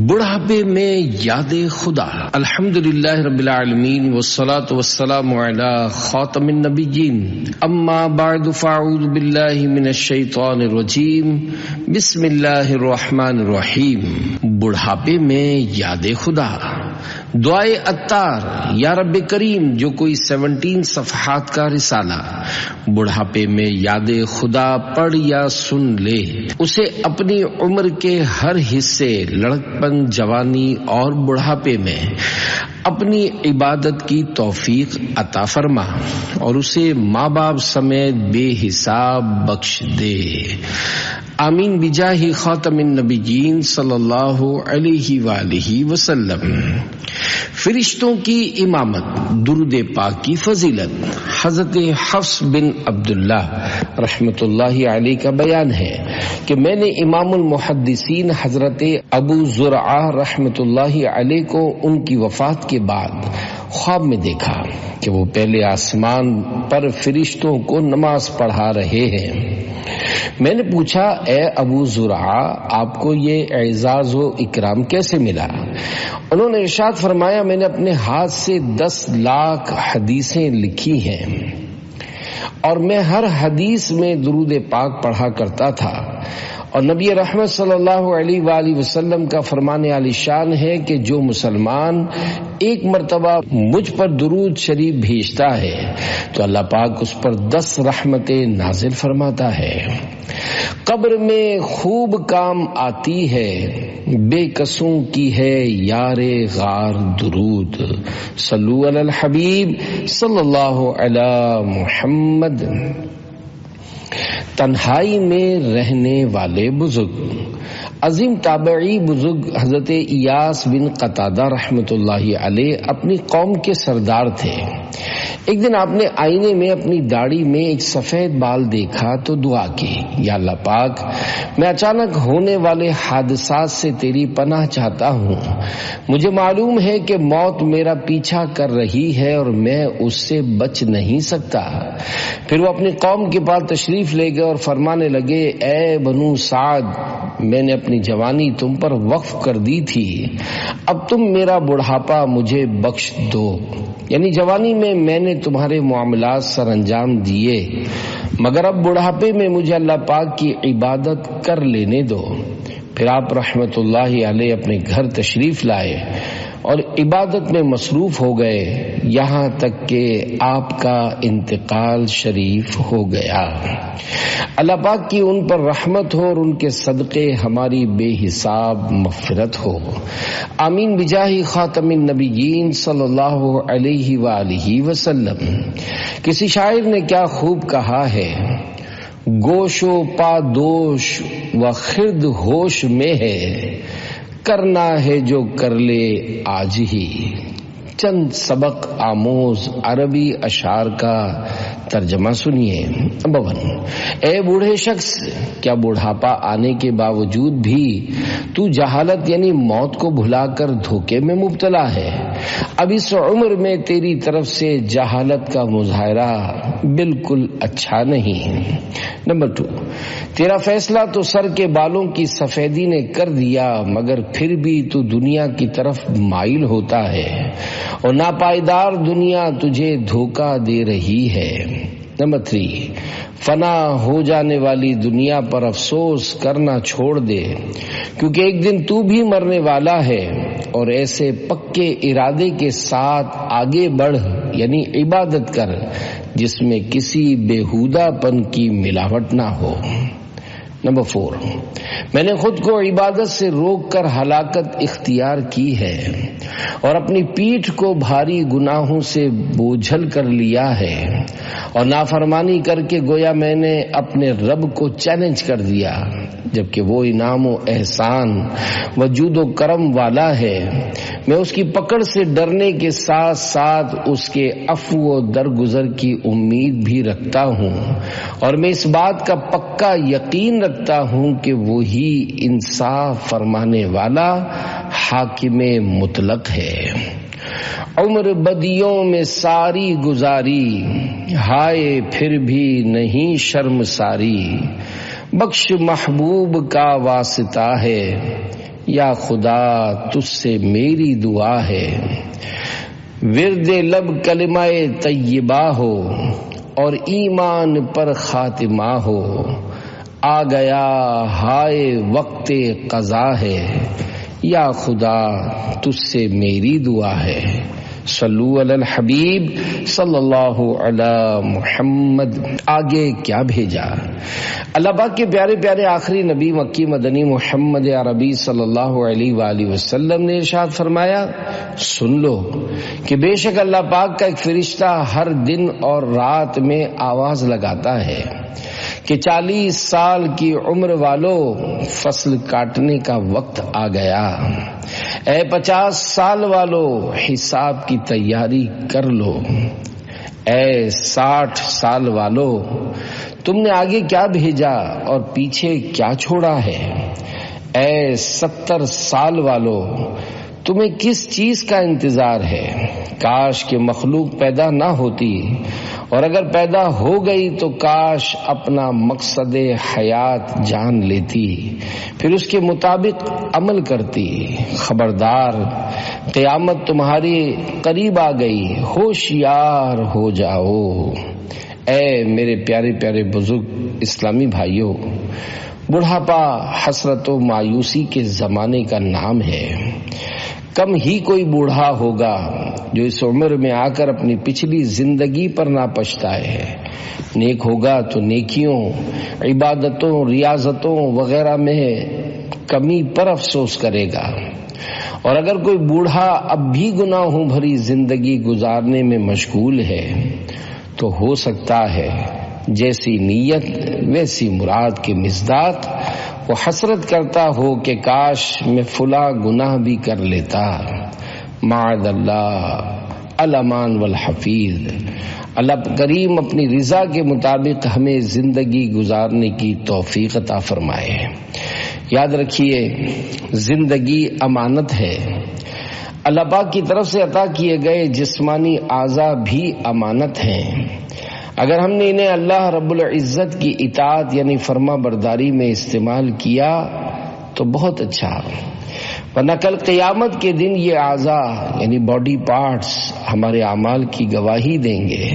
بڑھاپے میں یاد خدا۔ الحمدللہ رب العالمین والصلاة والسلام علی خاتم النبیین، اما بعد فاعوذ باللہ من الشیطان الرجیم، بسم اللہ الرحمن الرحیم۔ بڑھاپے میں یاد خدا، دعائے عطار۔ یا رب کریم، جو کوئی 17 صفحات کا رسالہ بڑھاپے میں یاد خدا پڑھ یا سن لے، اسے اپنی عمر کے ہر حصے، لڑکپن، جوانی اور بڑھاپے میں اپنی عبادت کی توفیق عطا فرما اور اسے ماں باپ سمیت بے حساب بخش دے، آمین بجاہ خاتم النبیین صلی اللہ علیہ وآلہ وسلم۔ فرشتوں کی امامت، درود پاک کی فضیلت۔ حضرت حفص بن عبداللہ رحمۃ اللہ علیہ کا بیان ہے کہ میں نے امام المحدثین حضرت ابو زرعہ رحمۃ اللہ علیہ کو ان کی وفات کے بعد خواب میں دیکھا کہ وہ پہلے آسمان پر فرشتوں کو نماز پڑھا رہے ہیں۔ میں نے پوچھا، اے ابو زرعہ، آپ کو یہ اعزاز و اکرام کیسے ملا؟ انہوں نے ارشاد فرمایا، میں نے اپنے ہاتھ سے 10 لاکھ حدیثیں لکھی ہیں اور میں ہر حدیث میں درود پاک پڑھا کرتا تھا، اور نبی رحمت صلی اللہ علیہ وآلہ وسلم کا فرمان عالی شان ہے کہ جو مسلمان ایک مرتبہ مجھ پر درود شریف بھیجتا ہے تو اللہ پاک اس پر 10 رحمتیں نازل فرماتا ہے۔ قبر میں خوب کام آتی ہے بے قصوں کی ہے یار غار درود، صلو علی الحبیب صلی اللہ علی محمد۔ تنہائی میں رہنے والے بزرگ، عظیم تابعی بزرگ حضرت ایاس بن قتادہ رحمۃ اللہ علیہ اپنی قوم کے سردار تھے۔ ایک دن آپ نے آئینے میں اپنی داڑھی میں ایک سفید بال دیکھا تو دعا کی، یا اللہ پاک، میں اچانک ہونے والے حادثات سے تیری پناہ چاہتا ہوں۔ مجھے معلوم ہے کہ موت میرا پیچھا کر رہی ہے اور میں اس سے بچ نہیں سکتا۔ پھر وہ اپنی قوم کے پاس تشریف لے گئے اور فرمانے لگے، اے بنو سعد، میں نے اپنی جوانی تم پر وقف کر دی تھی، اب تم میرا بڑھاپا مجھے بخش دو۔ یعنی جوانی میں نے تمہارے معاملات سر انجام دیے، مگر اب بڑھاپے میں مجھے اللہ پاک کی عبادت کر لینے دو۔ پھر آپ رحمت اللہ علیہ اپنے گھر تشریف لائے اور عبادت میں مصروف ہو گئے، یہاں تک کہ آپ کا انتقال شریف ہو گیا۔ اللہ پاک کی ان پر رحمت ہو اور ان کے صدقے ہماری بے حساب مغفرت ہو، آمین بجاہ خاتم النبیین صلی اللہ علیہ وآلہ وسلم۔ کسی شاعر نے کیا خوب کہا ہے، گوش و پادوش و خرد ہوش میں ہے، کرنا ہے جو کر لے آج ہی۔ چند سبق آموز عربی اشعار کا ترجمہ سنیے۔ نمبر 1، اے بوڑھے شخص، کیا بڑھاپا آنے کے باوجود بھی تو جہالت یعنی موت کو بھلا کر دھوکے میں مبتلا ہے؟ اب اس عمر میں تیری طرف سے جہالت کا مظاہرہ بالکل اچھا نہیں۔ نمبر 2، تیرا فیصلہ تو سر کے بالوں کی سفیدی نے کر دیا، مگر پھر بھی تو دنیا کی طرف مائل ہوتا ہے اور ناپائیدار دنیا تجھے دھوکہ دے رہی ہے۔ نمبر 3، فنا ہو جانے والی دنیا پر افسوس کرنا چھوڑ دے، کیونکہ ایک دن تو بھی مرنے والا ہے، اور ایسے پکے ارادے کے ساتھ آگے بڑھ، یعنی عبادت کر جس میں کسی بےہودہ پن کی ملاوٹ نہ ہو۔ نمبر 4، میں نے خود کو عبادت سے روک کر ہلاکت اختیار کی ہے اور اپنی پیٹھ کو بھاری گناہوں سے بوجھل کر لیا ہے، اور نافرمانی کر کے گویا میں نے اپنے رب کو چیلنج کر دیا، جبکہ وہ انعام و احسان وجود و کرم والا ہے۔ میں اس کی پکڑ سے ڈرنے کے ساتھ ساتھ اس کے عفو و درگزر کی امید بھی رکھتا ہوں، اور میں اس بات کا پکا یقین رکھتا ہوں کہ وہی انصاف فرمانے والا حاکم مطلق ہے۔ عمر بدیوں میں ساری گزاری، ہائے پھر بھی نہیں شرم ساری، بخش محبوب کا واسطہ ہے، یا خدا تجھ سے میری دعا ہے، ورد لب کلمہ طیبہ ہو اور ایمان پر خاتمہ ہو، آ گیا ہائے وقت قضا ہے، یا خدا تجھ سے میری دعا ہے۔ صلو علی الحبیب صلی اللہ علی محمد۔ آگے کیا بھیجا؟ اللہ پاک کے پیارے پیارے آخری نبی مکی مدنی محمد عربی صلی اللہ علیہ وآلہ وسلم نے ارشاد فرمایا، سن لو کہ بے شک اللہ پاک کا ایک فرشتہ ہر دن اور رات میں آواز لگاتا ہے کہ 40 سال کی عمر والو فصل کاٹنے کا وقت آ گیا، اے 50 سال والو حساب کی تیاری کر لو، اے 60 سال والو تم نے آگے کیا بھیجا اور پیچھے کیا چھوڑا ہے، اے 70 سال والو تمہیں کس چیز کا انتظار ہے، کاش کہ مخلوق پیدا نہ ہوتی، اور اگر پیدا ہو گئی تو کاش اپنا مقصد حیات جان لیتی، پھر اس کے مطابق عمل کرتی، خبردار قیامت تمہاری قریب آ گئی، ہوشیار ہو جاؤ۔ اے میرے پیارے پیارے بزرگ اسلامی بھائیوں، بڑھاپا حسرت و مایوسی کے زمانے کا نام ہے۔ کم ہی کوئی بوڑھا ہوگا جو اس عمر میں آ کر اپنی پچھلی زندگی پر نہ پچھتائے۔ نیک ہوگا تو نیکیوں، عبادتوں، ریاضتوں وغیرہ میں کمی پر افسوس کرے گا، اور اگر کوئی بوڑھا اب بھی گناہوں بھری زندگی گزارنے میں مشغول ہے تو ہو سکتا ہے جیسی نیت ویسی مراد کے مصداق وہ حسرت کرتا ہو کہ کاش میں فلاں گناہ بھی کر لیتا۔ معاذ اللہ الامان والحفیظ۔ اللہ کریم اپنی رضا کے مطابق ہمیں زندگی گزارنے کی توفیق عطا فرمائے۔ یاد رکھیے زندگی امانت ہے۔ اللہ پاک کی طرف سے عطا کیے گئے جسمانی اعضاء بھی امانت ہیں۔ اگر ہم نے انہیں اللہ رب العزت کی اطاعت یعنی فرما برداری میں استعمال کیا تو بہت اچھا، ورنہ کل قیامت کے دن یہ اعضاء یعنی باڈی پارٹس ہمارے اعمال کی گواہی دیں گے،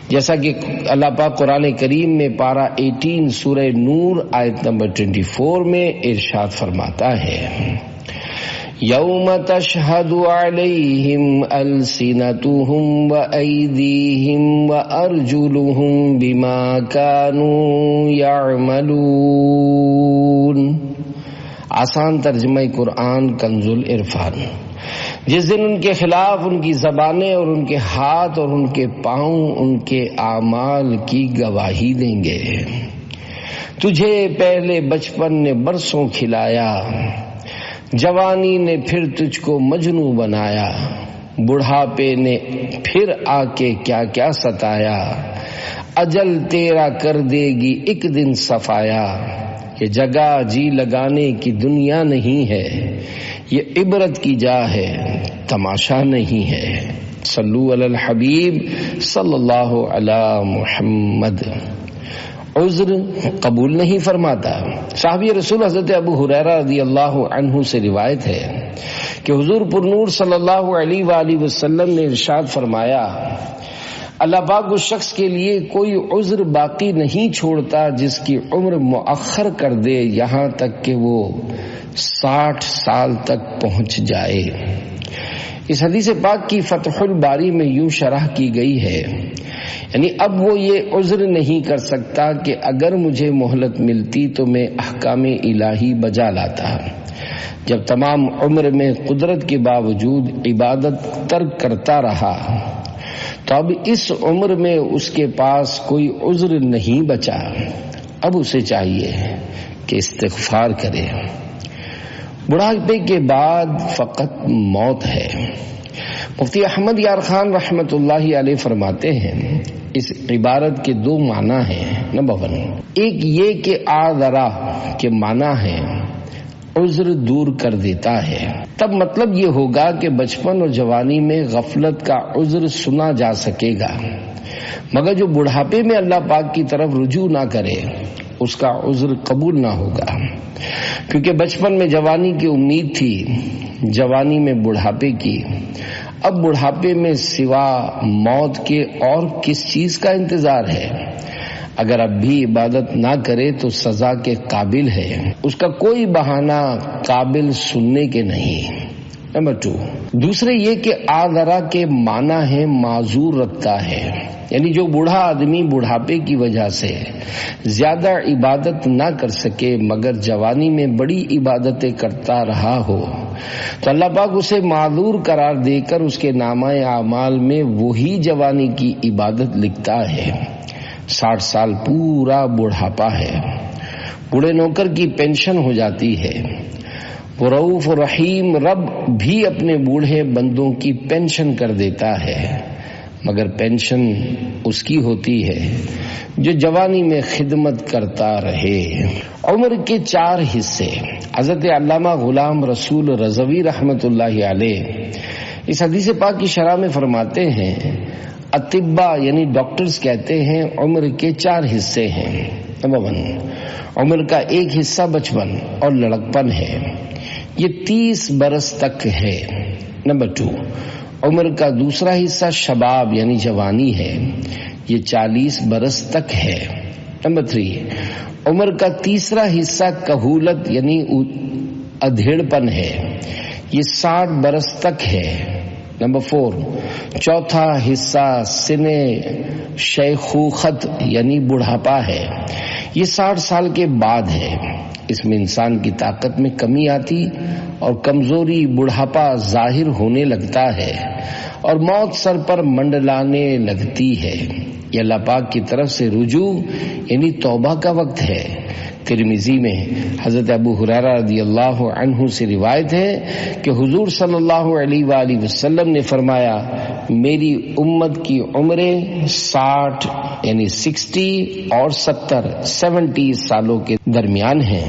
جیسا کہ اللہ پاک قرآن کریم میں پارہ 18 سورہ نور آیت نمبر 24 میں ارشاد فرماتا ہے، یوم تشہد علیہم السنتہم وایدیہم وارجلہم بما کانوا یعملون۔ آسان ترجمہ قرآن کنز العرفان۔ جس دن ان کے خلاف ان کی زبانیں اور ان کے ہاتھ اور ان کے پاؤں ان کے اعمال کی گواہی دیں گے۔ تجھے پہلے بچپن نے برسوں کھلایا، جوانی نے پھر تجھ کو مجنوں بنایا، بڑھاپے نے پھر آ کے کیا کیا ستایا، اجل تیرا کر دے گی ایک دن صفایا۔ یہ جگہ جی لگانے کی دنیا نہیں ہے، یہ عبرت کی جا ہے، تماشا نہیں ہے۔ صلو علی الحبیب صلی اللہ علی محمد۔ عذر قبول نہیں فرماتا۔ صحابی رسول حضرت ابو ہریرہ رضی اللہ عنہ سے روایت ہے کہ حضور پر نور صلی اللہ علیہ وآلہ وسلم نے ارشاد فرمایا، اللہ پاک اس شخص کے لیے کوئی عذر باقی نہیں چھوڑتا جس کی عمر مؤخر کر دے یہاں تک کہ وہ 60 سال تک پہنچ جائے۔ اس حدیث پاک کی فتح الباری میں یوں شرح کی گئی ہے، یعنی اب وہ یہ عذر نہیں کر سکتا کہ اگر مجھے مہلت ملتی تو میں احکام الہی بجا لاتا، جب تمام عمر میں قدرت کے باوجود عبادت ترک کرتا رہا تو اب اس عمر میں اس کے پاس کوئی عذر نہیں بچا، اب اسے چاہیے کہ استغفار کرے۔ بڑھاپے کے بعد فقط موت ہے۔ مفتی احمد یار خان رحمت اللہ علیہ فرماتے ہیں اس عبارت کے 2 معنی ہیں۔ نمبر 1 ایک یہ کہ آذرا کے معنی ہے عذر دور کر دیتا ہے، تب مطلب یہ ہوگا کہ بچپن اور جوانی میں غفلت کا عذر سنا جا سکے گا، مگر جو بڑھاپے میں اللہ پاک کی طرف رجوع نہ کرے اس کا عذر قبول نہ ہوگا، کیونکہ بچپن میں جوانی کی امید تھی، جوانی میں بڑھاپے کی، اب بڑھاپے میں سوا موت کے اور کس چیز کا انتظار ہے؟ اگر اب بھی عبادت نہ کرے تو سزا کے قابل ہے، اس کا کوئی بہانہ قابل سننے کے نہیں۔ نمبر 2، دوسرے یہ کہ آذرا کے معنی ہے معذور رکھتا ہے، یعنی جو بوڑھا آدمی بڑھاپے کی وجہ سے زیادہ عبادت نہ کر سکے مگر جوانی میں بڑی عبادتیں کرتا رہا ہو تو اللہ پاک اسے معذور قرار دے کر اس کے نامہ اعمال میں وہی جوانی کی عبادت لکھتا ہے۔ 60 سال پورا بڑھاپا ہے، بوڑھے نوکر کی پینشن ہو جاتی ہے۔ وہ رؤوف رحیم رب بھی اپنے بوڑھے بندوں کی پینشن کر دیتا ہے، مگر پینشن اس کی ہوتی ہے جو جوانی میں خدمت کرتا رہے۔ عمر کے 4 حصے۔ حضرت علامہ غلام رسول رضوی رحمت اللہ علیہ اس حدیث پاک کی شرح میں فرماتے ہیں، اطباء یعنی ڈاکٹرز کہتے ہیں عمر کے 4 حصے ہیں۔ نمبر 1، عمر کا ایک حصہ بچپن اور لڑکپن ہے، یہ 30 برس تک ہے۔ نمبر 2، عمر کا دوسرا حصہ شباب یعنی جوانی ہے، یہ 40 برس تک ہے۔ نمبر 3، عمر کا تیسرا حصہ کہولت یعنی ادھیڑپن ہے، یہ 60 برس تک ہے۔ نمبر 4، چوتھا حصہ سن شیخوخت یعنی بڑھاپا ہے، یہ 60 سال کے بعد ہے۔ اس میں انسان کی طاقت میں کمی آتی اور کمزوری بڑھاپا ظاہر ہونے لگتا ہے اور موت سر پر منڈلانے لگتی ہے۔ یہ اللہ پاک کی طرف سے رجوع یعنی توبہ کا وقت ہے۔ ترمذی میں حضرت ابو ہریرہ رضی اللہ عنہ سے روایت ہے کہ حضور صلی اللہ علیہ وآلہ وسلم نے فرمایا، میری امت کی عمریں 60 یعنی 60 اور 70 سالوں کے درمیان ہیں،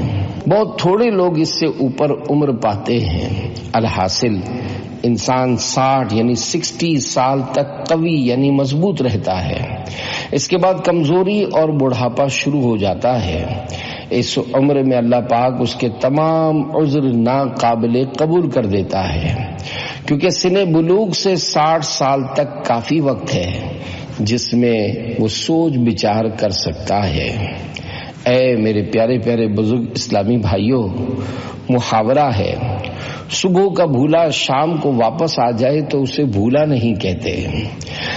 بہت تھوڑے لوگ اس سے اوپر عمر پاتے ہیں۔ الحاصل انسان 60 یعنی 60 سال تک قوی یعنی مضبوط رہتا ہے، اس کے بعد کمزوری اور بڑھاپا شروع ہو جاتا ہے۔ اس عمر میں اللہ پاک اس کے تمام عذر ناقابل قبول کر دیتا ہے، کیونکہ سن بلوغ سے 60 سال تک کافی وقت ہے جس میں وہ سوچ بچار کر سکتا ہے۔ اے میرے پیارے پیارے بزرگ اسلامی بھائیوں، محاورہ ہے، صبح کا بھولا شام کو واپس آ جائے تو اسے بھولا نہیں کہتے۔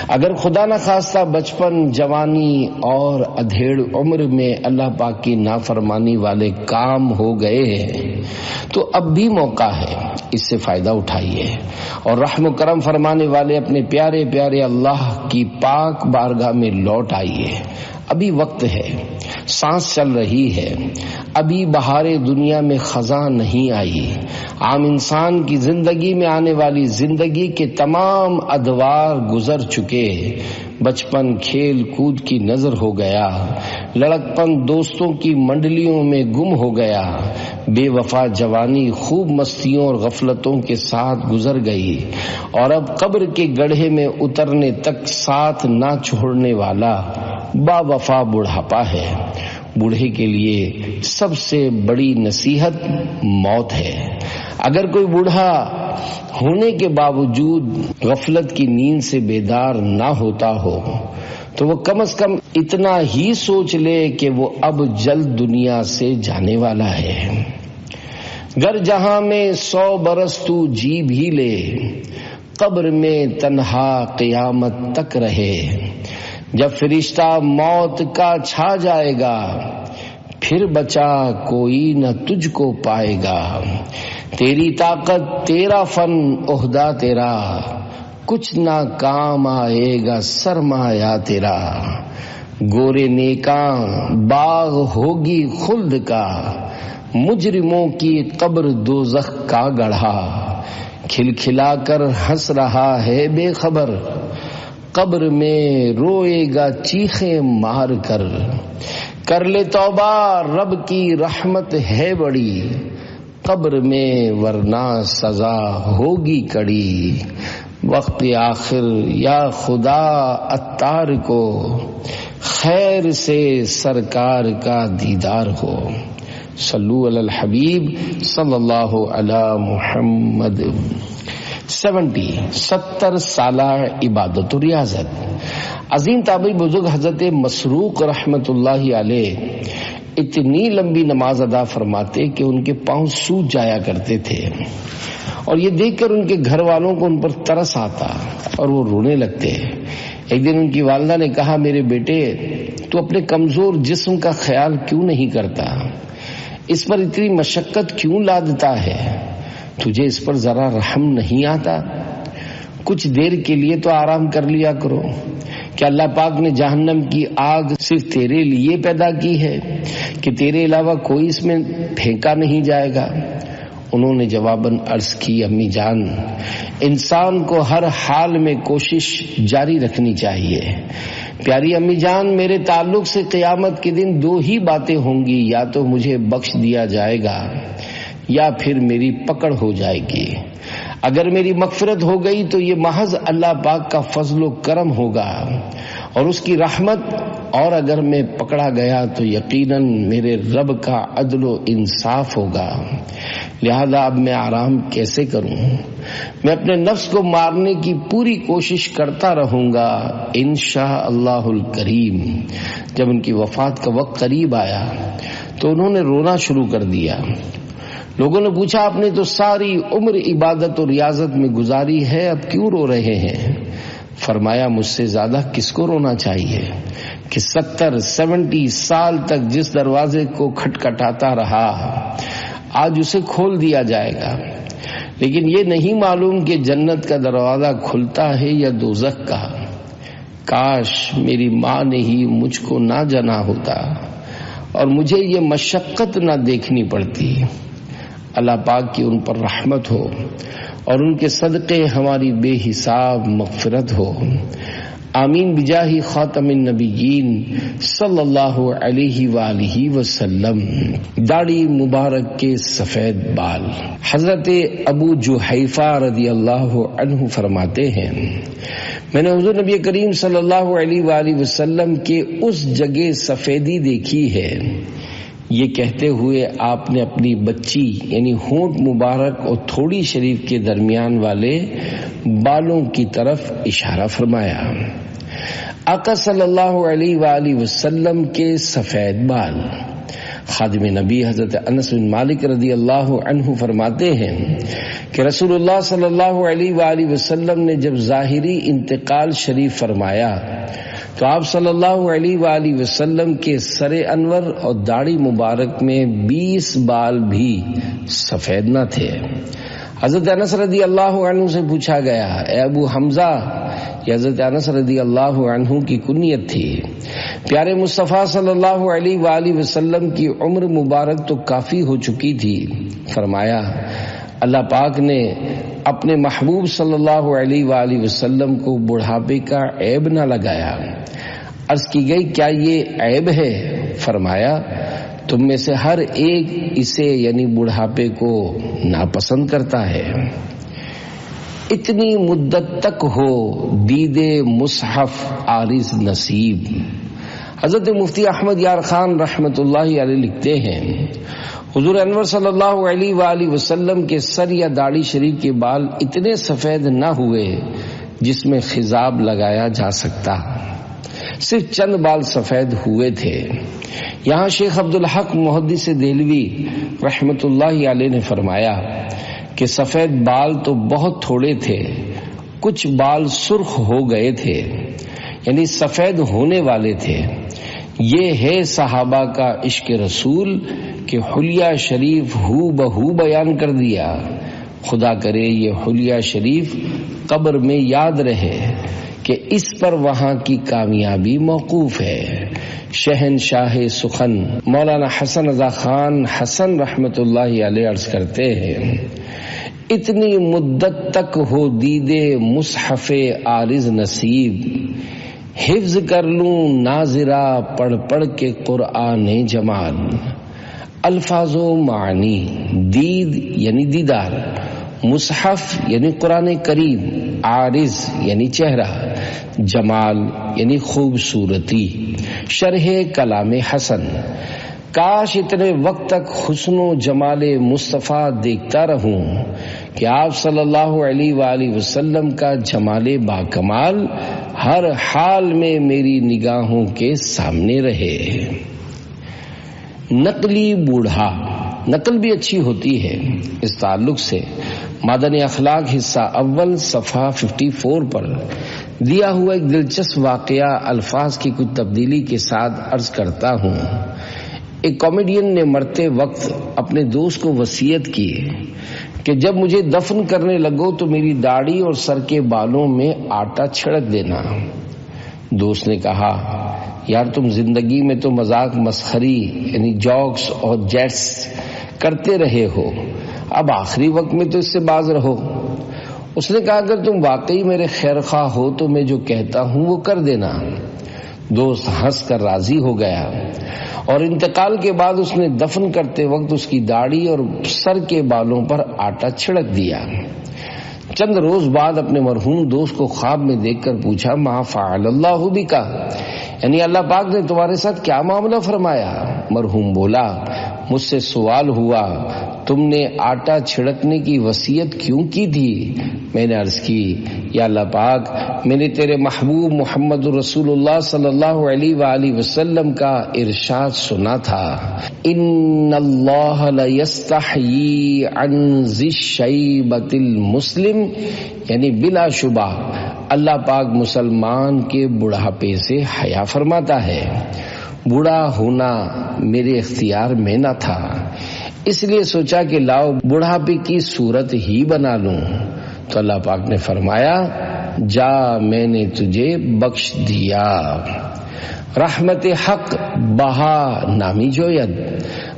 اگر خدا نہ خواستہ بچپن، جوانی اور ادھیڑ عمر میں اللہ پاک کی نافرمانی والے کام ہو گئے ہیں تو اب بھی موقع ہے، اس سے فائدہ اٹھائیے اور رحم و کرم فرمانے والے اپنے پیارے پیارے اللہ کی پاک بارگاہ میں لوٹ آئیے۔ ابھی وقت ہے، سانس چل رہی ہے، ابھی بہار دنیا میں خزاں نہیں آئی۔ عام انسان کی زندگی میں آنے والی زندگی کے تمام ادوار گزر چکے۔ بچپن کھیل کود کی نظر ہو گیا، لڑکپن دوستوں کی منڈلیوں میں گم ہو گیا، بے وفا جوانی خوب مستیوں اور غفلتوں کے ساتھ گزر گئی، اور اب قبر کے گڑھے میں اترنے تک ساتھ نہ چھوڑنے والا با وفا بڑھاپا ہے۔ بوڑھے کے لیے سب سے بڑی نصیحت موت ہے۔ اگر کوئی بوڑھا ہونے کے باوجود غفلت کی نیند سے بیدار نہ ہوتا ہو تو وہ کم از کم اتنا ہی سوچ لے کہ وہ اب جلد دنیا سے جانے والا ہے۔ گر جہاں میں 100 برس تو جی بھی لے، قبر میں تنہا قیامت تک رہے۔ جب فرشتہ موت کا چھا جائے گا، پھر بچا کوئی نہ تجھ کو پائے گا۔ تیری طاقت تیرا فن عہدہ تیرا، کچھ نہ کام آئے گا سرمایہ تیرا۔ گورے نیکاں باغ ہوگی خلد کا، مجرموں کی قبر دوزخ کا گڑھا۔ کھلکھلا کر ہنس رہا ہے بے خبر، قبر میں روئے گا چیخیں مار کر۔ کر لے توبہ رب کی رحمت ہے بڑی، قبر میں ورنہ سزا ہوگی کڑی۔ وقت آخر یا خدا عطار کو خیر سے سرکار کا دیدار ہو. صلو علی الحبیب صلی اللہ علی محمد. 70 سالہ عبادت و ریاضت. عظیم تابعی بزرگ حضرت مسروق رحمت اللہ علیہ اتنی لمبی نماز ادا فرماتے کہ ان کے پاؤں سوج جایا کرتے تھے، اور یہ دیکھ کر ان کے گھر والوں کو ان پر ترس آتا اور وہ رونے لگتے. ایک دن ان کی والدہ نے کہا، میرے بیٹے تو اپنے کمزور جسم کا خیال کیوں نہیں کرتا؟ اس پر اتنی مشقت کیوں لادتا ہے؟ تجھے اس پر ذرا رحم نہیں آتا؟ کچھ دیر کے لیے تو آرام کر لیا کرو. کہ اللہ پاک نے جہنم کی آگ صرف تیرے لیے پیدا کی ہے کہ تیرے علاوہ کوئی اس میں پھینکا نہیں جائے گا؟ انہوں نے جواباً عرض کی، امی جان، انسان کو ہر حال میں کوشش جاری رکھنی چاہیے. پیاری امی جان، میرے تعلق سے قیامت کے دن 2 ہی باتیں ہوں گی، یا تو مجھے بخش دیا جائے گا یا پھر میری پکڑ ہو جائے گی. اگر میری مغفرت ہو گئی تو یہ محض اللہ پاک کا فضل و کرم ہوگا اور اس کی رحمت، اور اگر میں پکڑا گیا تو یقیناً میرے رب کا عدل و انصاف ہوگا. لہذا اب میں آرام کیسے کروں؟ میں اپنے نفس کو مارنے کی پوری کوشش کرتا رہوں گا انشاءاللہ الکریم. جب ان کی وفات کا وقت قریب آیا تو انہوں نے رونا شروع کر دیا. لوگوں نے پوچھا، آپ نے تو ساری عمر عبادت اور ریاضت میں گزاری ہے، اب کیوں رو رہے ہیں؟ فرمایا، مجھ سے زیادہ کس کو رونا چاہیے کہ 70 سال تک جس دروازے کو کھٹکھٹاتا رہا آج اسے کھول دیا جائے گا، لیکن یہ نہیں معلوم کہ جنت کا دروازہ کھلتا ہے یا دوزخ کا. کاش میری ماں نے ہی مجھ کو نہ جنا ہوتا اور مجھے یہ مشقت نہ دیکھنی پڑتی. اللہ پاک کی ان پر رحمت ہو اور ان کے صدقے ہماری بے حساب مغفرت ہو. آمین بجاہ خاتم النبیین صلی اللہ علیہ وآلہ وسلم. داڑھی مبارک کے سفید بال. حضرت ابو جحیفہ رضی اللہ عنہ فرماتے ہیں، میں نے حضور نبی کریم صلی اللہ علیہ وآلہ وسلم کے اس جگہ سفیدی دیکھی ہے. یہ کہتے ہوئے آپ نے اپنی بچی یعنی ہونٹ مبارک اور تھوڑی شریف کے درمیان والے بالوں کی طرف اشارہ فرمایا. آقا صلی اللہ علیہ وآلہ وسلم کے سفید بال. خادم نبی حضرت انس بن مالک رضی اللہ عنہ فرماتے ہیں کہ رسول اللہ صلی اللہ علیہ وآلہ وسلم نے جب ظاہری انتقال شریف فرمایا تو آپ صلی اللہ علیہ وآلہ وسلم کے سر انور اور داڑھی مبارک میں 20 بال بھی سفید نہ تھے. حضرت انس رضی اللہ عنہ سے پوچھا گیا، اے ابو حمزہ، یہ حضرت انس رضی اللہ عنہ کی کنیت تھی. پیارے مصطفیٰ صلی اللہ علیہ وآلہ وسلم کی عمر مبارک تو کافی ہو چکی تھی. فرمایا، اللہ پاک نے اپنے محبوب صلی اللہ علیہ وآلہ وسلم کو بڑھاپے کا عیب نہ لگایا. عرض کی گئی، کیا یہ عیب ہے؟ فرمایا، تم میں سے ہر ایک اسے یعنی بڑھاپے کو ناپسند کرتا ہے. اتنی مدت تک ہو دید مصحف عارض نصیب. حضرت مفتی احمد یار خان رحمت اللہ علیہ لکھتے ہیں، حضور انور صلی اللہ علیہ وآلہ وسلم کے سر یا داڑھی شریف کے بال اتنے سفید نہ ہوئے جس میں خضاب لگایا جا سکتا، صرف چند بال سفید ہوئے تھے. یہاں شیخ عبدالحق محدث دہلوی رحمت اللہ علیہ نے فرمایا کہ سفید بال تو بہت تھوڑے تھے، کچھ بال سرخ ہو گئے تھے، یعنی سفید ہونے والے تھے. یہ ہے صحابہ کا عشق رسول کہ حلیہ شریف ہو بہو بیان کر دیا. خدا کرے یہ حلیہ شریف قبر میں یاد رہے کہ اس پر وہاں کی کامیابی موقوف ہے. شہنشاہ سخن مولانا حسن رضا خان حسن رحمت اللہ علیہ عرض کرتے ہیں، اتنی مدت تک ہو دید مصحف عارض نصیب، حفظ کر لوں ناظرہ پڑھ پڑھ کے قرآن جمال. الفاظ و معنی، دید یعنی دیدار، مصحف یعنی قرآن کریم، عارض یعنی چہرہ، جمال یعنی خوبصورتی، شرح کلام حسن۔ کاش اتنے وقت تک حسن و جمال مصطفیٰ دیکھتا رہوں کہ آپ صلی اللہ علیہ وآلہ وسلم کا جمال باکمال ہر حال میں میری نگاہوں کے سامنے رہے۔ نقلی بوڑھا، نقل بھی اچھی ہوتی ہے۔ اس تعلق سے مادن اخلاق حصہ اول صفحہ 54 پر دیا ہوا ایک دلچسپ واقعہ الفاظ کی کچھ تبدیلی کے ساتھ عرض کرتا ہوں۔ ایک کامیڈین نے مرتے وقت اپنے دوست کو وصیت کی کہ جب مجھے دفن کرنے لگو تو میری داڑھی اور سر کے بالوں میں آٹا چھڑک دینا۔ دوست نے کہا، یار تم زندگی میں تو مذاق مسخری یعنی جوکس اور جیٹس کرتے رہے ہو، اب آخری وقت میں تو اس سے باز رہو۔ اس نے کہا، اگر تم واقعی میرے خیر خواہ ہو تو میں جو کہتا ہوں وہ کر دینا۔ دوست ہنس کر راضی ہو گیا اور انتقال کے بعد اس نے دفن کرتے وقت اس کی داڑھی اور سر کے بالوں پر آٹا چھڑک دیا۔ چند روز بعد اپنے مرحوم دوست کو خواب میں دیکھ کر پوچھا، ما فعل اللہ بکا، یعنی اللہ پاک نے تمہارے ساتھ کیا معاملہ فرمایا؟ مرحوم بولا، مجھ سے سوال ہوا تم نے آٹا چھڑکنے کی وصیت کیوں کی تھی؟ میں نے عرض کی، یا اللہ پاک، میں نے تیرے محبوب محمد رسول اللہ صلی اللہ علیہ وآلہ وسلم کا ارشاد سنا تھا، ان اللہ لیستحیی عن ذی الشیبۃ المسلم، یعنی بلا شبہ اللہ پاک مسلمان کے بڑھاپے سے حیا فرماتا ہے۔ بوڑھا ہونا میرے اختیار میں نہ تھا، اس لیے سوچا کہ لاؤ بڑھاپے کی صورت ہی بنا لوں، تو اللہ پاک نے فرمایا، جا میں نے تجھے بخش دیا۔ رحمت حق بہا نامی جوید،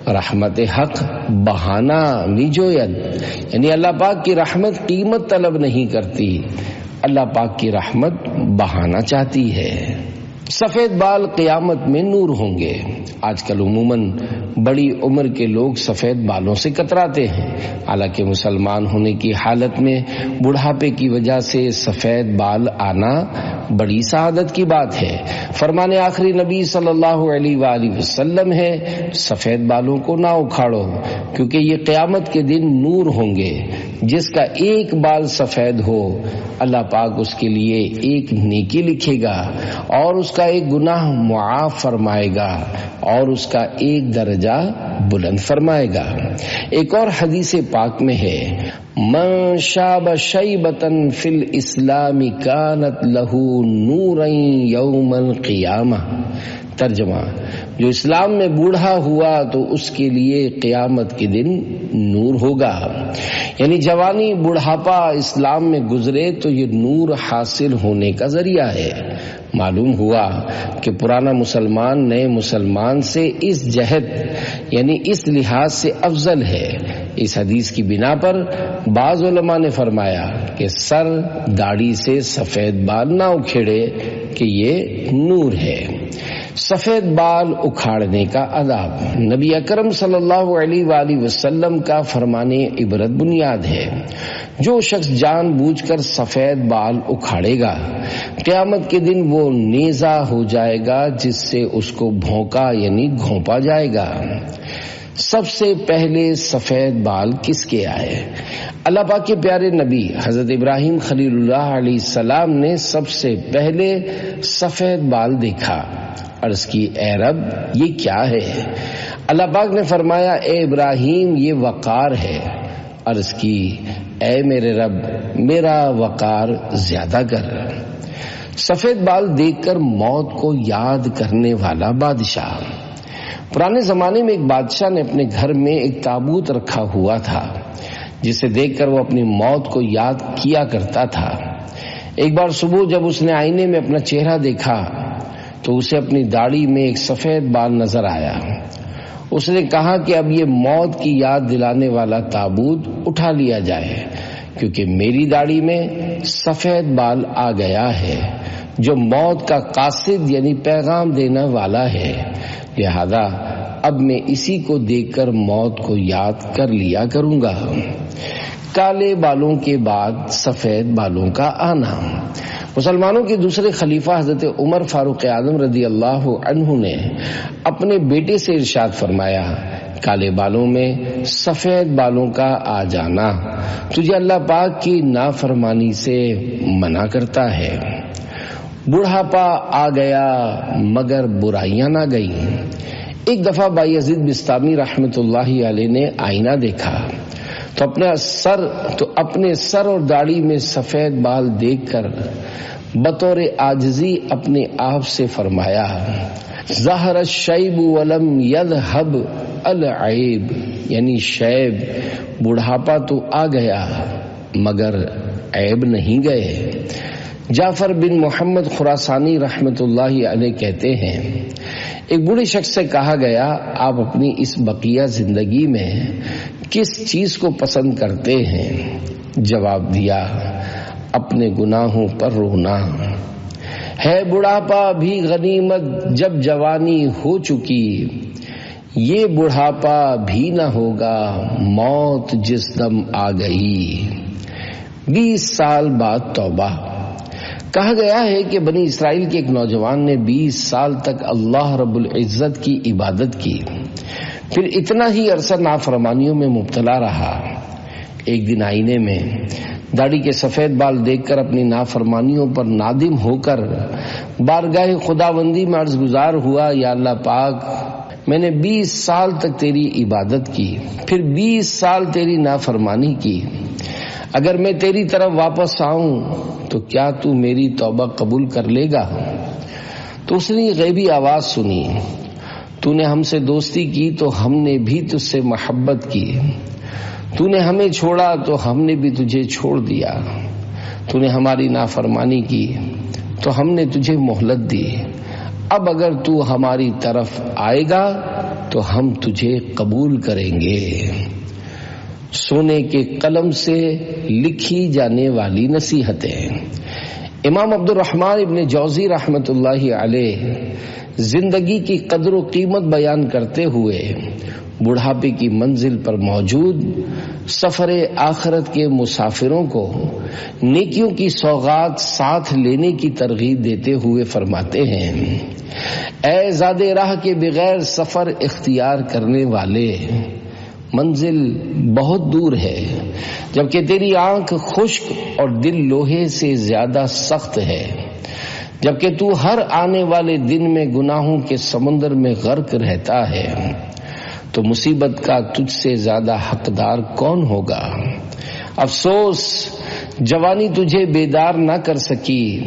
رحمت حق بہانا می جوید، یعنی اللہ پاک کی رحمت قیمت طلب نہیں کرتی، اللہ پاک کی رحمت بہانا چاہتی ہے۔ سفید بال قیامت میں نور ہوں گے۔ آج کل عموماً بڑی عمر کے لوگ سفید بالوں سے کتراتے ہیں، حالانکہ مسلمان ہونے کی حالت میں بڑھاپے کی وجہ سے سفید بال آنا بڑی سعادت کی بات ہے۔ فرمان آخری نبی صلی اللہ علیہ وآلہ وسلم ہے، سفید بالوں کو نہ اکھاڑو، کیونکہ یہ قیامت کے دن نور ہوں گے۔ جس کا ایک بال سفید ہو، اللہ پاک اس کے لیے ایک نیکی لکھے گا اور اس کا ایک گناہ معاف فرمائے گا اور اس کا ایک درجہ بلند فرمائے گا۔ ایک اور حدیث پاک میں ہے، من شاب شیبۃ فی الاسلام کانت لہ نورا یوم القیامہ۔ ترجمہ، جو اسلام میں بوڑھا ہوا تو اس کے لیے قیامت کے دن نور ہوگا، یعنی جوانی بڑھاپا اسلام میں گزرے تو یہ نور حاصل ہونے کا ذریعہ ہے۔ معلوم ہوا کہ پرانا مسلمان نئے مسلمان سے اس جہت یعنی اس لحاظ سے افضل ہے۔ اس حدیث کی بنا پر بعض علماء نے فرمایا کہ سر داڑھی سے سفید بال نہ اکھیڑے کہ یہ نور ہے۔ سفید بال اکھاڑنے کا آداب، نبی اکرم صلی اللہ علیہ وآلہ وسلم کا فرمان عبرت بنیاد ہے۔ جو شخص جان بوجھ کر سفید بال اکھاڑے گا، قیامت کے دن وہ نیزہ ہو جائے گا جس سے اس کو بھونکا یعنی گھونپا جائے گا۔ سب سے پہلے سفید بال کس کے آئے؟ اللہ پاک کے پیارے نبی حضرت ابراہیم خلیل اللہ علیہ السلام نے سب سے پہلے سفید بال دیکھا۔ عرض کی، اے رب یہ کیا ہے؟ اللہ پاک نے فرمایا، اے ابراہیم یہ وقار ہے۔ عرض کی، اے میرے رب میرا وقار زیادہ کر۔ سفید بال دیکھ کر موت کو یاد کرنے والا بادشاہ۔ پرانے زمانے میں ایک بادشاہ نے اپنے گھر میں ایک تابوت رکھا ہوا تھا جسے دیکھ کر وہ اپنی موت کو یاد کیا کرتا تھا۔ ایک بار صبح جب اس نے آئینے میں اپنا چہرہ دیکھا تو اسے اپنی داڑھی میں ایک سفید بال نظر آیا۔ اس نے کہا کہ اب یہ موت کی یاد دلانے والا تابوت اٹھا لیا جائے، کیونکہ میری داڑھی میں سفید بال آ گیا ہے جو موت کا قاصد یعنی پیغام دینے والا ہے، لہذا اب میں اسی کو دیکھ کر موت کو یاد کر لیا کروں گا۔ کالے بالوں کے بعد سفید بالوں کا آنا۔ مسلمانوں کے دوسرے خلیفہ حضرت عمر فاروق اعظم رضی اللہ عنہ نے اپنے بیٹے سے ارشاد فرمایا، کالے بالوں میں سفید بالوں کا آ جانا تجھے اللہ پاک کی نافرمانی سے منع کرتا ہے۔ بڑھاپا آ گیا مگر برائیاں نہ گئیں۔ ایک دفعہ بایزید بستامی رحمت اللہ علیہ نے آئینہ دیکھا تو اپنے سر اور داڑھی میں سفید بال دیکھ کر بطور عاجزی اپنے آپ سے فرمایا، ظہر الشیب ولم یذہب العیب، یعنی شیب بڑھاپا تو آ گیا مگر عیب نہیں گئے۔ جعفر بن محمد خراسانی رحمت اللہ علیہ کہتے ہیں، ایک بوڑھے شخص سے کہا گیا، آپ اپنی اس بقیہ زندگی میں کس چیز کو پسند کرتے ہیں؟ جواب دیا، اپنے گناہوں پر رونا۔ ہے بڑھاپا بھی غنیمت جب جوانی ہو چکی، یہ بڑھاپا بھی نہ ہوگا موت جس دم آ گئی۔ 20 سال بعد توبہ۔ کہا گیا ہے کہ بنی اسرائیل کے ایک نوجوان نے 20 سال تک اللہ رب العزت کی عبادت کی، پھر اتنا ہی عرصہ نافرمانیوں میں مبتلا رہا۔ ایک دن آئینے میں داڑھی کے سفید بال دیکھ کر اپنی نافرمانیوں پر نادم ہو کر بارگاہ خداوندی میں عرض گزار ہوا، یا اللہ پاک، میں نے 20 سال تک تیری عبادت کی، پھر 20 سال تیری نافرمانی کی، اگر میں تیری طرف واپس آؤں تو کیا تو میری توبہ قبول کر لے گا؟ تو اس نے غیبی آواز سنی، تو نے ہم سے دوستی کی تو ہم نے بھی تجھ سے محبت کی، تو نے ہمیں چھوڑا تو ہم نے بھی تجھے چھوڑ دیا، تو نے ہماری نافرمانی کی تو ہم نے تجھے مہلت دی، اب اگر تو ہماری طرف آئے گا تو ہم تجھے قبول کریں گے۔ سونے کے قلم سے لکھی جانے والی نصیحتیں۔ امام عبد الرحمن ابن جوزی رحمت اللہ علیہ زندگی کی قدر و قیمت بیان کرتے ہوئے بڑھاپے کی منزل پر موجود سفر آخرت کے مسافروں کو نیکیوں کی سوغات ساتھ لینے کی ترغیب دیتے ہوئے فرماتے ہیں، اے زادے راہ کے بغیر سفر اختیار کرنے والے، منزل بہت دور ہے، جبکہ تیری آنکھ خشک اور دل لوہے سے زیادہ سخت ہے، جبکہ تو ہر آنے والے دن میں گناہوں کے سمندر میں غرق رہتا ہے، تو مصیبت کا تجھ سے زیادہ حقدار کون ہوگا؟ افسوس جوانی تجھے بیدار نہ کر سکی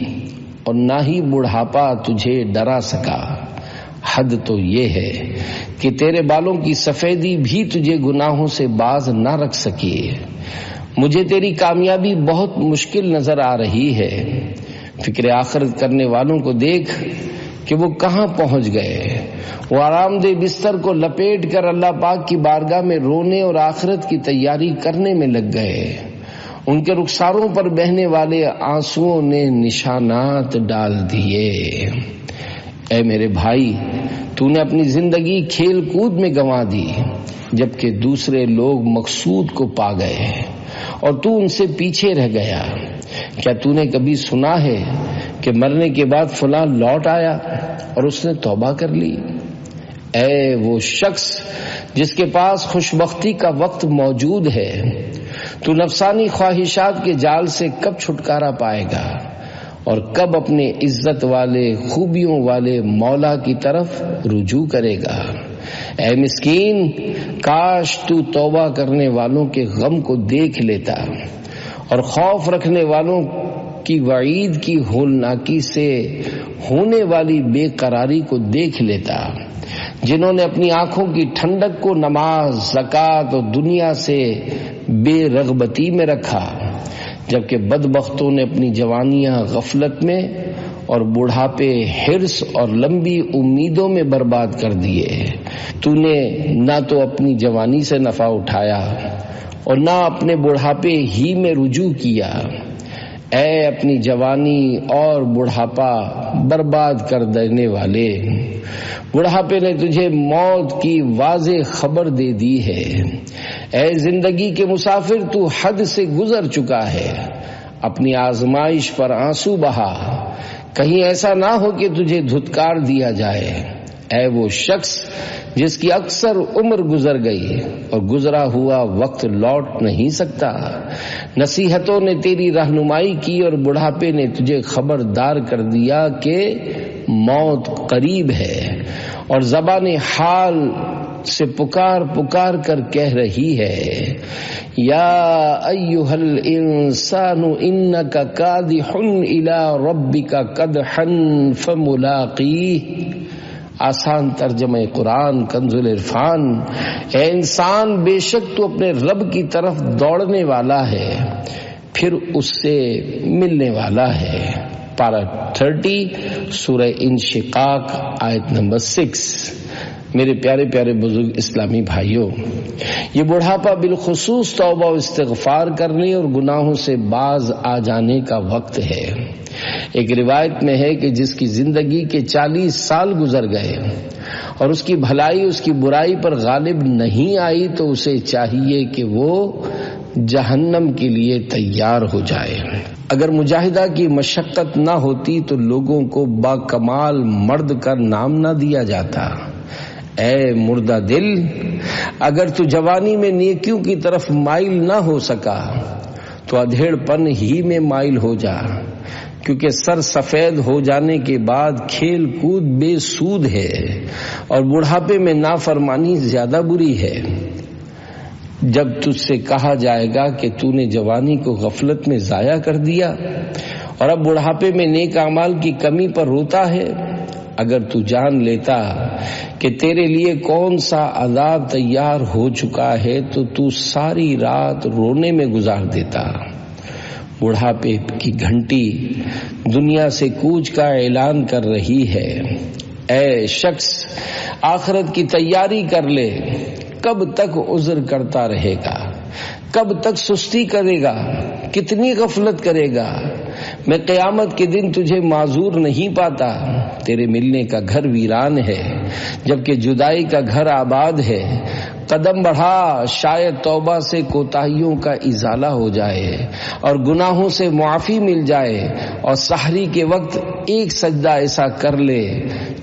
اور نہ ہی بڑھاپا تجھے ڈرا سکا۔ حد تو یہ ہے کہ تیرے بالوں کی سفیدی بھی تجھے گناہوں سے باز نہ رکھ سکی۔ مجھے تیری کامیابی بہت مشکل نظر آ رہی ہے۔ فکر آخرت کرنے والوں کو دیکھ کہ وہ کہاں پہنچ گئے۔ وہ آرام دہ بستر کو لپیٹ کر اللہ پاک کی بارگاہ میں رونے اور آخرت کی تیاری کرنے میں لگ گئے۔ ان کے رخساروں پر بہنے والے آنسوؤں نے نشانات ڈال دیے۔ اے میرے بھائی، تو نے اپنی زندگی کھیل کود میں گنوا دی، جبکہ دوسرے لوگ مقصود کو پا گئے اور تو ان سے پیچھے رہ گیا۔ کیا تو نے کبھی سنا ہے کہ مرنے کے بعد فلاں لوٹ آیا اور اس نے توبہ کر لی؟ اے وہ شخص جس کے پاس خوشبختی کا وقت موجود ہے، تو نفسانی خواہشات کے جال سے کب چھٹکارا پائے گا اور کب اپنے عزت والے خوبیوں والے مولا کی طرف رجوع کرے گا؟ اے مسکین، کاش تو توبہ کرنے والوں کے غم کو دیکھ لیتا اور خوف رکھنے والوں کی وعید کی ہولناکی سے ہونے والی بے قراری کو دیکھ لیتا، جنہوں نے اپنی آنکھوں کی ٹھنڈک کو نماز، زکوٰۃ اور دنیا سے بے رغبتی میں رکھا، جبکہ بدبختوں نے اپنی جوانیاں غفلت میں اور بڑھاپے حرص اور لمبی امیدوں میں برباد کر دیے۔ تو نے نہ تو اپنی جوانی سے نفع اٹھایا اور نہ اپنے بڑھاپے ہی میں رجوع کیا۔ اے اپنی جوانی اور بڑھاپا برباد کر دینے والے، بڑھاپے نے تجھے موت کی واضح خبر دے دی ہے۔ اے زندگی کے مسافر تو حد سے گزر چکا ہے، اپنی آزمائش پر آنسو بہا، کہیں ایسا نہ ہو کہ تجھے دھتکار دیا جائے۔ اے وہ شخص جس کی اکثر عمر گزر گئی اور گزرا ہوا وقت لوٹ نہیں سکتا، نصیحتوں نے تیری رہنمائی کی اور بڑھاپے نے تجھے خبردار کر دیا کہ موت قریب ہے، اور زبان حال سے پکار پکار کر کہہ رہی ہے، یا ایھا الانسان انک کادح الی ربک قدحا فملاقیہ۔ آسان ترجمہ قرآن کنز العرفان، اے انسان بے شک تو اپنے رب کی طرف دوڑنے والا ہے، پھر اس سے ملنے والا ہے۔ پارہ 30 سورہ انشقاق آیت نمبر 6۔ میرے پیارے پیارے بزرگ اسلامی بھائیوں، یہ بڑھاپا بالخصوص توبہ و استغفار کرنے اور گناہوں سے باز آ جانے کا وقت ہے۔ ایک روایت میں ہے کہ جس کی زندگی کے 40 سال گزر گئے اور اس کی بھلائی اس کی برائی پر غالب نہیں آئی تو اسے چاہیے کہ وہ جہنم کے لیے تیار ہو جائے۔ اگر مجاہدہ کی مشقت نہ ہوتی تو لوگوں کو با کمال مرد کا نام نہ دیا جاتا۔ اے مردہ دل، اگر تو جوانی میں نیکیوں کی طرف مائل نہ ہو سکا تو ادھیڑ پن ہی میں مائل ہو جا، کیونکہ سر سفید ہو جانے کے بعد کھیل کود بے سود ہے اور بڑھاپے میں نافرمانی زیادہ بری ہے۔ جب تجھ سے کہا جائے گا کہ تو نے جوانی کو غفلت میں ضائع کر دیا اور اب بڑھاپے میں نیک اعمال کی کمی پر روتا ہے، اگر تو جان لیتا کہ تیرے لیے کون سا عذاب تیار ہو چکا ہے تو تو ساری رات رونے میں گزار دیتا۔ بڑھاپے کی گھنٹی دنیا سے کوچ کا اعلان کر رہی ہے۔ اے شخص، آخرت کی تیاری کر لے، کب تک عذر کرتا رہے گا؟ کب تک سستی کرے گا؟ کتنی غفلت کرے گا؟ میں قیامت کے دن تجھے معذور نہیں پاتا۔ تیرے ملنے کا گھر ویران ہے جبکہ جدائی کا گھر آباد ہے۔ قدم بڑھا، شاید توبہ سے کوتاہیوں کا ازالہ ہو جائے اور گناہوں سے معافی مل جائے، اور سحری کے وقت ایک سجدہ ایسا کر لے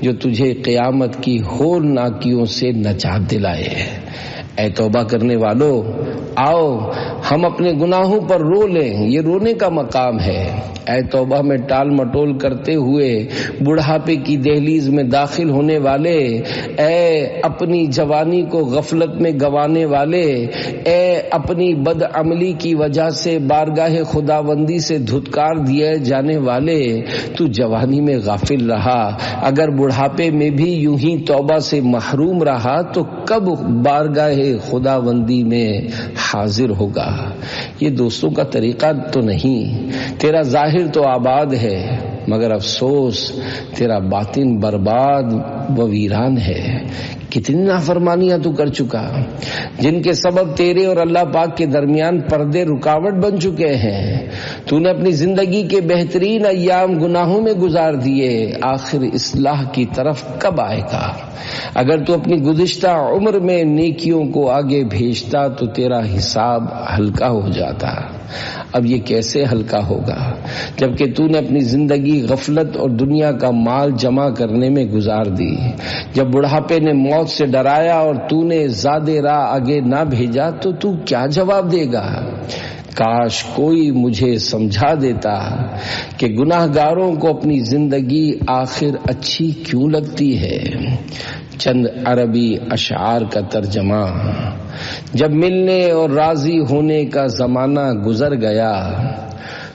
جو تجھے قیامت کی ہول ناکیوں سے نجات دلائے۔ اے توبہ کرنے والو، آؤ ہم اپنے گناہوں پر رو لیں، یہ رونے کا مقام ہے۔ اے توبہ میں ٹال مٹول کرتے ہوئے بڑھاپے کی دہلیز میں داخل ہونے والے، اے اپنی جوانی کو غفلت میں گنوانے والے، اے اپنی بد عملی کی وجہ سے بارگاہ خداوندی سے دھتکار دیے جانے والے، تو جوانی میں غافل رہا، اگر بڑھاپے میں بھی یوں ہی توبہ سے محروم رہا تو کب بارگاہ خداوندی میں حاضر ہوگا؟ یہ دوستوں کا طریقہ تو نہیں۔ تیرا ظاہر تو آباد ہے مگر افسوس تیرا باطن برباد و ویران ہے۔ کتنی نافرمانیاں تو کر چکا جن کے سبب تیرے اور اللہ پاک کے درمیان پردے رکاوٹ بن چکے ہیں۔ تو نے اپنی زندگی کے بہترین ایام گناہوں میں گزار دیے، آخر اصلاح کی طرف کب آئے گا؟ اگر تو اپنی گزشتہ عمر میں نیکیوں کو آگے بھیجتا تو تیرا حساب ہلکا ہو جاتا۔ اب یہ کیسے ہلکا ہوگا جبکہ تو نے اپنی زندگی غفلت اور دنیا کا مال جمع کرنے میں گزار دی۔ جب بڑھاپے نے موت سے ڈرایا اور تو نے زیادہ راہ آگے نہ بھیجا تو تو کیا جواب دے گا؟ کاش کوئی مجھے سمجھا دیتا کہ گناہ گاروں کو اپنی زندگی آخر اچھی کیوں لگتی ہے۔ چند عربی اشعار کا ترجمہ۔ جب ملنے اور راضی ہونے کا زمانہ گزر گیا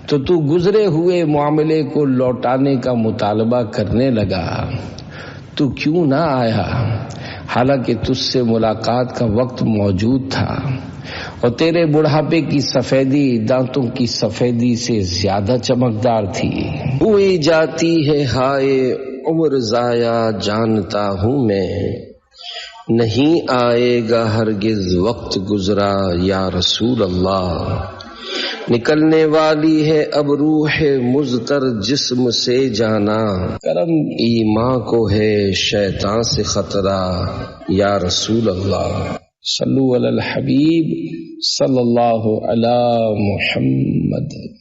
تو گزرے ہوئے معاملے کو لوٹانے کا مطالبہ کرنے لگا۔ تو کیوں نہ آیا حالانکہ تجھ سے ملاقات کا وقت موجود تھا، اور تیرے بڑھاپے کی سفیدی دانتوں کی سفیدی سے زیادہ چمکدار تھی۔ ہوئی جاتی ہے ہائے عمر ضائع جانتا ہوں میں، نہیں آئے گا ہرگز وقت گزرا یا رسول اللہ۔ نکلنے والی ہے اب روح مضطر جسم سے جانا، کرم ایمان کو ہے شیطان سے خطرہ یا رسول اللہ۔ صلو علی الحبیب صلی اللہ علی محمد.